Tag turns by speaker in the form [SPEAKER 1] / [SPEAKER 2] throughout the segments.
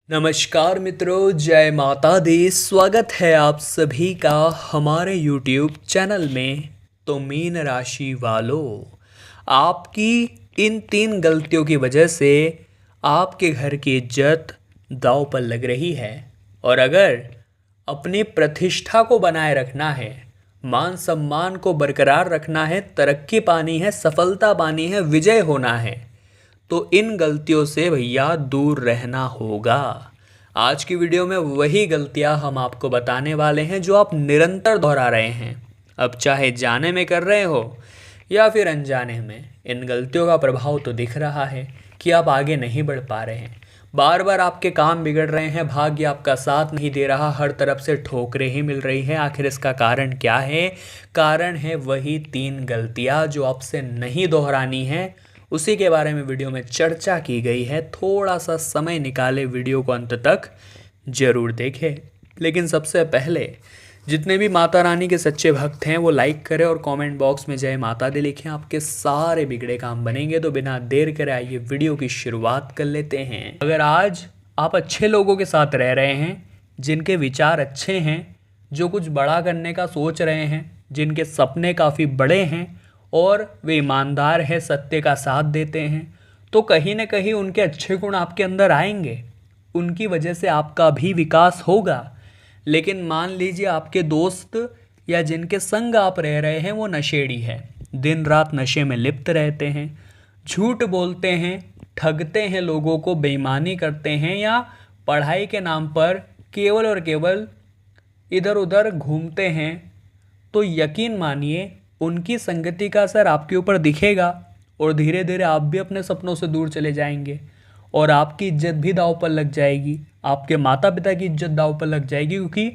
[SPEAKER 1] नमस्कार मित्रों, जय माता दी। स्वागत है आप सभी का हमारे YouTube चैनल में। तो मीन राशि वालों, आपकी इन 3 गलतियों की वजह से आपके घर की इज्जत दांव पर लग रही है। और अगर अपनी प्रतिष्ठा को बनाए रखना है, मान सम्मान को बरकरार रखना है, तरक्की पानी है, सफलता पानी है, विजय होना है, तो इन गलतियों से भैया दूर रहना होगा। आज की वीडियो में वही गलतियां हम आपको बताने वाले हैं जो आप निरंतर दोहरा रहे हैं। अब चाहे जाने में कर रहे हो या फिर अनजाने में, इन गलतियों का प्रभाव तो दिख रहा है कि आप आगे नहीं बढ़ पा रहे हैं। बार बार आपके काम बिगड़ रहे हैं, भाग्य आपका साथ नहीं दे रहा, हर तरफ से ठोकरें ही मिल रही हैं। आखिर इसका कारण क्या है? कारण है वही 3 गलतियां जो आपसे नहीं दोहरानी है। उसी के बारे में वीडियो में चर्चा की गई है। थोड़ा सा समय निकाले, वीडियो को अंत तक जरूर देखें। लेकिन सबसे पहले जितने भी माता रानी के सच्चे भक्त हैं वो लाइक करें और कमेंट बॉक्स में जय माता दी लिखें। आपके सारे बिगड़े काम बनेंगे। तो बिना देर करे आइए वीडियो की शुरुआत कर लेते हैं। अगर आज आप अच्छे लोगों के साथ रह रहे हैं, जिनके विचार अच्छे हैं, जो कुछ बड़ा करने का सोच रहे हैं, जिनके सपने काफ़ी बड़े हैं और वे ईमानदार हैं, सत्य का साथ देते हैं, तो कहीं ना कहीं उनके अच्छे गुण आपके अंदर आएंगे। उनकी वजह से आपका भी विकास होगा। लेकिन मान लीजिए आपके दोस्त या जिनके संग आप रह रहे हैं वो नशेड़ी है, दिन रात नशे में लिप्त रहते हैं, झूठ बोलते हैं, ठगते हैं लोगों को, बेईमानी करते हैं, या पढ़ाई के नाम पर केवल और केवल इधर उधर घूमते हैं, तो यकीन मानिए उनकी संगति का असर आपके ऊपर दिखेगा और धीरे धीरे आप भी अपने सपनों से दूर चले जाएंगे और आपकी इज्जत भी दांव पर लग जाएगी। आपके माता पिता की इज्जत दांव पर लग जाएगी, क्योंकि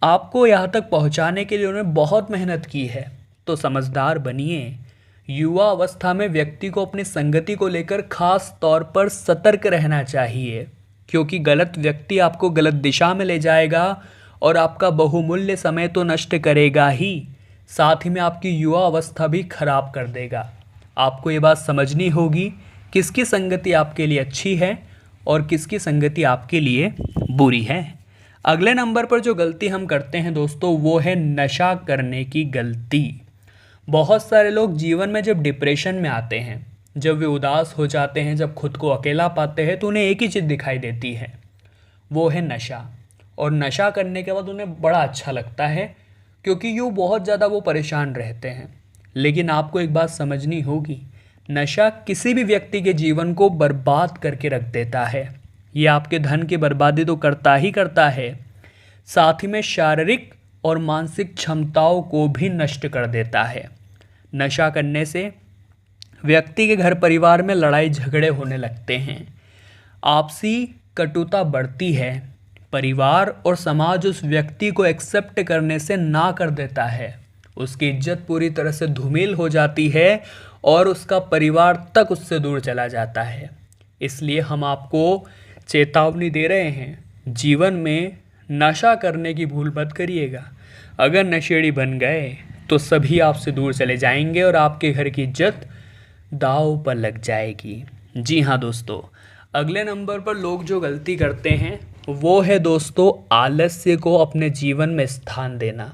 [SPEAKER 1] आपको यहाँ तक पहुँचाने के लिए उन्होंने बहुत मेहनत की है। तो समझदार बनिए। युवा अवस्था में व्यक्ति को अपनी संगति को लेकर खास तौर पर सतर्क रहना चाहिए, क्योंकि गलत व्यक्ति आपको गलत दिशा में ले जाएगा और आपका बहुमूल्य समय तो नष्ट करेगा ही, साथ ही में आपकी युवा अवस्था भी खराब कर देगा। आपको ये बात समझनी होगी किसकी संगति आपके लिए अच्छी है और किसकी संगति आपके लिए बुरी है। अगले नंबर पर जो गलती हम करते हैं दोस्तों, वो है नशा करने की गलती। बहुत सारे लोग जीवन में जब डिप्रेशन में आते हैं, जब वे उदास हो जाते हैं, जब खुद को अकेला पाते हैं, तो उन्हें एक ही चीज़ दिखाई देती है, वो है नशा। और नशा करने के बाद उन्हें बड़ा अच्छा लगता है, क्योंकि यूँ बहुत ज़्यादा वो परेशान रहते हैं। लेकिन आपको एक बात समझनी होगी, नशा किसी भी व्यक्ति के जीवन को बर्बाद करके रख देता है। ये आपके धन की बर्बादी तो करता ही करता है, साथ ही में शारीरिक और मानसिक क्षमताओं को भी नष्ट कर देता है। नशा करने से व्यक्ति के घर परिवार में लड़ाई झगड़े होने लगते हैं, आपसी कटुता बढ़ती है, परिवार और समाज उस व्यक्ति को एक्सेप्ट करने से ना कर देता है, उसकी इज्जत पूरी तरह से धूमिल हो जाती है और उसका परिवार तक उससे दूर चला जाता है। इसलिए हम आपको चेतावनी दे रहे हैं, जीवन में नशा करने की भूल मत करिएगा। अगर नशेड़ी बन गए तो सभी आपसे दूर चले जाएंगे और आपके घर की इज्जत दांव पर लग जाएगी। जी हाँ दोस्तों, अगले नंबर पर लोग जो गलती करते हैं वो है दोस्तों आलस्य को अपने जीवन में स्थान देना।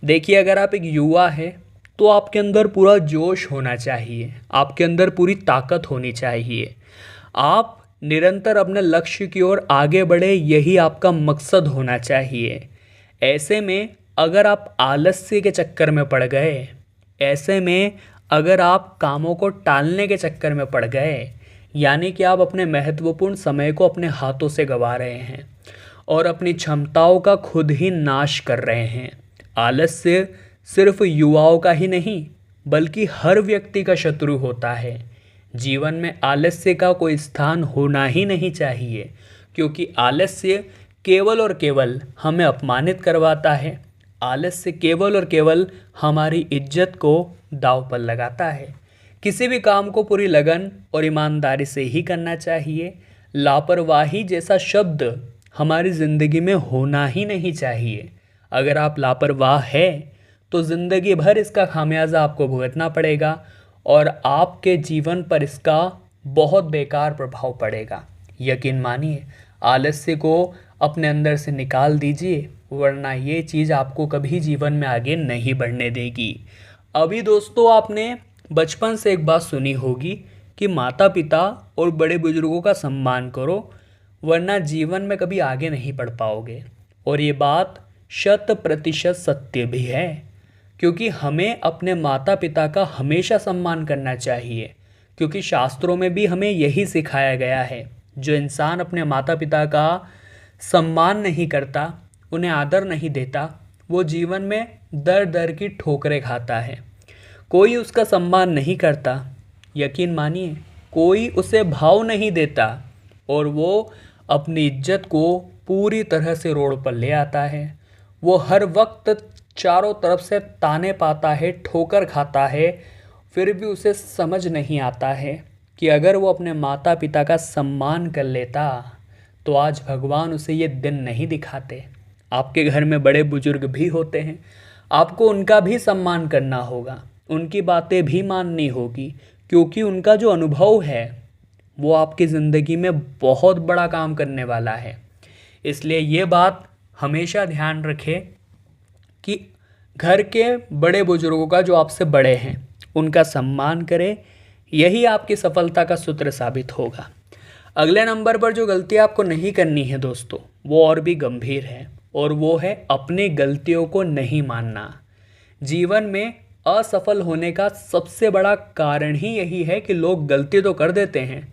[SPEAKER 1] देखिए, अगर आप एक युवा हैं तो आपके अंदर पूरा जोश होना चाहिए, आपके अंदर पूरी ताकत होनी चाहिए, आप निरंतर अपने लक्ष्य की ओर आगे बढ़े, यही आपका मकसद होना चाहिए। ऐसे में अगर आप आलस्य के चक्कर में पड़ गए, ऐसे में अगर आप कामों को टालने के चक्कर में पड़ गए, यानी कि आप अपने महत्वपूर्ण समय को अपने हाथों से गंवा रहे हैं और अपनी क्षमताओं का खुद ही नाश कर रहे हैं। आलस्य सिर्फ युवाओं का ही नहीं बल्कि हर व्यक्ति का शत्रु होता है। जीवन में आलस्य का कोई स्थान होना ही नहीं चाहिए, क्योंकि आलस्य केवल और केवल हमें अपमानित करवाता है। आलस्य केवल और केवल हमारी इज्जत को दांव पर लगाता है। किसी भी काम को पूरी लगन और ईमानदारी से ही करना चाहिए। लापरवाही जैसा शब्द हमारी ज़िंदगी में होना ही नहीं चाहिए। अगर आप लापरवाह हैं तो ज़िंदगी भर इसका खामियाजा आपको भुगतना पड़ेगा और आपके जीवन पर इसका बहुत बेकार प्रभाव पड़ेगा। यकीन मानिए, आलस्य को अपने अंदर से निकाल दीजिए, वरना ये चीज़ आपको कभी जीवन में आगे नहीं बढ़ने देगी। अभी दोस्तों आपने बचपन से एक बात सुनी होगी कि माता पिता और बड़े बुजुर्गों का सम्मान करो, वरना जीवन में कभी आगे नहीं बढ़ पाओगे। और ये बात 100% सत्य भी है, क्योंकि हमें अपने माता पिता का हमेशा सम्मान करना चाहिए, क्योंकि शास्त्रों में भी हमें यही सिखाया गया है। जो इंसान अपने माता पिता का सम्मान नहीं करता, उन्हें आदर नहीं देता, वो जीवन में दर दर की ठोकरें खाता है। कोई उसका सम्मान नहीं करता, यकीन मानिए कोई उसे भाव नहीं देता, और वो अपनी इज्जत को पूरी तरह से रोड पर ले आता है। वो हर वक्त चारों तरफ से ताने पाता है, ठोकर खाता है, फिर भी उसे समझ नहीं आता है कि अगर वो अपने माता पिता का सम्मान कर लेता तो आज भगवान उसे ये दिन नहीं दिखाते। आपके घर में बड़े बुजुर्ग भी होते हैं, आपको उनका भी सम्मान करना होगा, उनकी बातें भी माननी होगी, क्योंकि उनका जो अनुभव है वो आपकी ज़िंदगी में बहुत बड़ा काम करने वाला है। इसलिए ये बात हमेशा ध्यान रखें कि घर के बड़े बुजुर्गों का, जो आपसे बड़े हैं, उनका सम्मान करें। यही आपकी सफलता का सूत्र साबित होगा। अगले नंबर पर जो गलती आपको नहीं करनी है दोस्तों, वो और भी गंभीर है, और वो है अपनी गलतियों को नहीं मानना। जीवन में असफल होने का सबसे बड़ा कारण ही यही है कि लोग गलती तो कर देते हैं,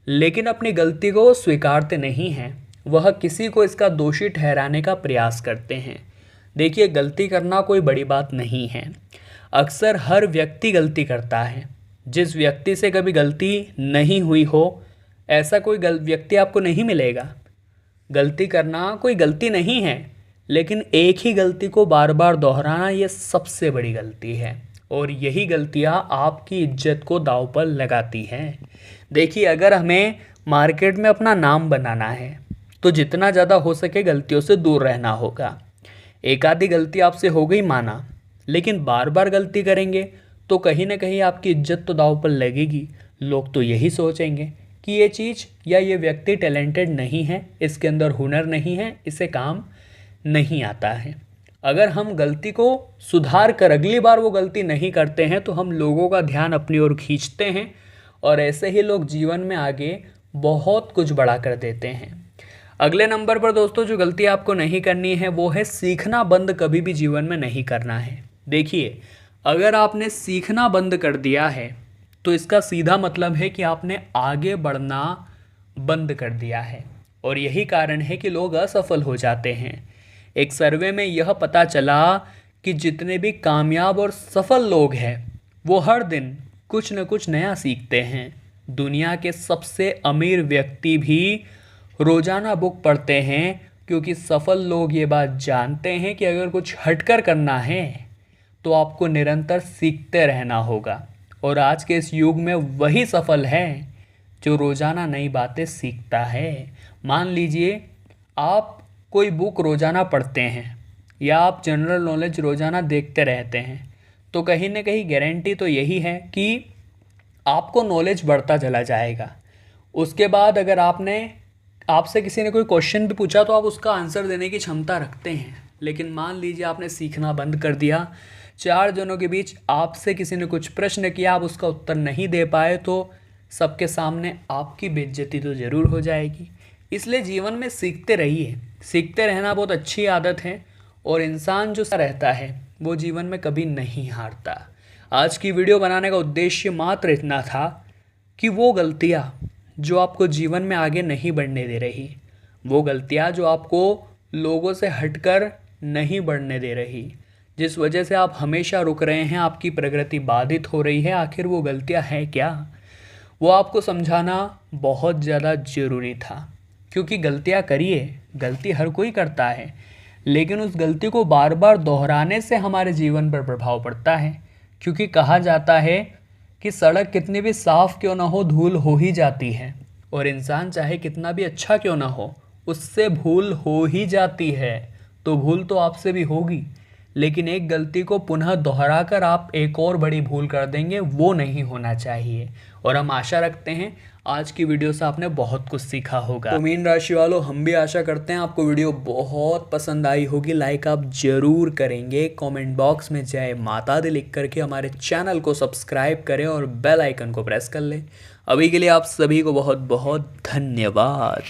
[SPEAKER 1] लेकिन अपनी गलती को स्वीकारते नहीं हैं। वह किसी को इसका दोषी ठहराने का प्रयास करते हैं। देखिए, गलती करना कोई बड़ी बात नहीं है। अक्सर हर व्यक्ति गलती करता है। जिस व्यक्ति से कभी गलती नहीं हुई हो, ऐसा कोई व्यक्ति आपको नहीं मिलेगा। गलती करना कोई गलती नहीं है, लेकिन एक ही गलती को बार बार दोहराना ये सबसे बड़ी गलती है, और यही गलतियाँ आपकी इज्जत को दांव पर लगाती हैं। देखिए, अगर हमें मार्केट में अपना नाम बनाना है तो जितना ज़्यादा हो सके गलतियों से दूर रहना होगा। एक आधी गलती आपसे हो गई माना, लेकिन बार बार गलती करेंगे तो कहीं ना कहीं आपकी इज्जत तो दांव पर लगेगी। लोग तो यही सोचेंगे कि ये चीज़ या ये व्यक्ति टैलेंटेड नहीं है, इसके अंदर हुनर नहीं है, इसे काम नहीं आता है। अगर हम गलती को सुधार कर अगली बार वो गलती नहीं करते हैं तो हम लोगों का ध्यान अपनी ओर खींचते हैं, और ऐसे ही लोग जीवन में आगे बहुत कुछ बड़ा कर देते हैं। अगले नंबर पर दोस्तों जो गलती आपको नहीं करनी है वो है सीखना बंद कभी भी जीवन में नहीं करना है। देखिए, अगर आपने सीखना बंद कर दिया है तो इसका सीधा मतलब है कि आपने आगे बढ़ना बंद कर दिया है, और यही कारण है कि लोग असफल हो जाते हैं। एक सर्वे में यह पता चला कि जितने भी कामयाब और सफल लोग हैं वो हर दिन कुछ न कुछ नया सीखते हैं। दुनिया के सबसे अमीर व्यक्ति भी रोज़ाना बुक पढ़ते हैं, क्योंकि सफल लोग ये बात जानते हैं कि अगर कुछ हटकर करना है तो आपको निरंतर सीखते रहना होगा। और आज के इस युग में वही सफल है जो रोज़ाना नई बातें सीखता है। मान लीजिए आप कोई बुक रोज़ाना पढ़ते हैं या आप जनरल नॉलेज रोज़ाना देखते रहते हैं, तो कहीं ना कहीं गारंटी तो यही है कि आपको नॉलेज बढ़ता चला जाएगा। उसके बाद अगर आपसे किसी ने कोई क्वेश्चन भी पूछा तो आप उसका आंसर देने की क्षमता रखते हैं। लेकिन मान लीजिए आपने सीखना बंद कर दिया, 4 जनों के बीच आपसे किसी ने कुछ प्रश्न किया, आप उसका उत्तर नहीं दे पाए, तो सबके सामने आपकी बेइज्जती तो ज़रूर हो जाएगी। इसलिए जीवन में सीखते रहिए। सीखते रहना बहुत अच्छी आदत है, और इंसान जो रहता है वो जीवन में कभी नहीं हारता। आज की वीडियो बनाने का उद्देश्य मात्र इतना था कि वो गलतियाँ जो आपको जीवन में आगे नहीं बढ़ने दे रही, वो गलतियाँ जो आपको लोगों से हटकर नहीं बढ़ने दे रही, जिस वजह से आप हमेशा रुक रहे हैं, आपकी प्रगति बाधित हो रही है, आखिर वो गलतियाँ हैं क्या, वो आपको समझाना बहुत ज़्यादा ज़रूरी था। क्योंकि गलतियाँ करिए, गलती हर कोई करता है, लेकिन उस गलती को बार बार दोहराने से हमारे जीवन पर प्रभाव पड़ता है। क्योंकि कहा जाता है कि सड़क कितनी भी साफ़ क्यों ना हो, धूल हो ही जाती है, और इंसान चाहे कितना भी अच्छा क्यों ना हो, उससे भूल हो ही जाती है। तो भूल तो आपसे भी होगी, लेकिन एक गलती को पुनः दोहरा कर आप एक और बड़ी भूल कर देंगे, वो नहीं होना चाहिए। और हम आशा रखते हैं आज की वीडियो से आपने बहुत कुछ सीखा होगा। तो मीन राशि वालों, हम भी आशा करते हैं आपको वीडियो बहुत पसंद आई होगी। लाइक आप जरूर करेंगे, कमेंट बॉक्स में जय माता दी लिख करके हमारे चैनल को सब्सक्राइब करें और बेल आइकन को प्रेस कर लें। अभी के लिए आप सभी को बहुत बहुत धन्यवाद।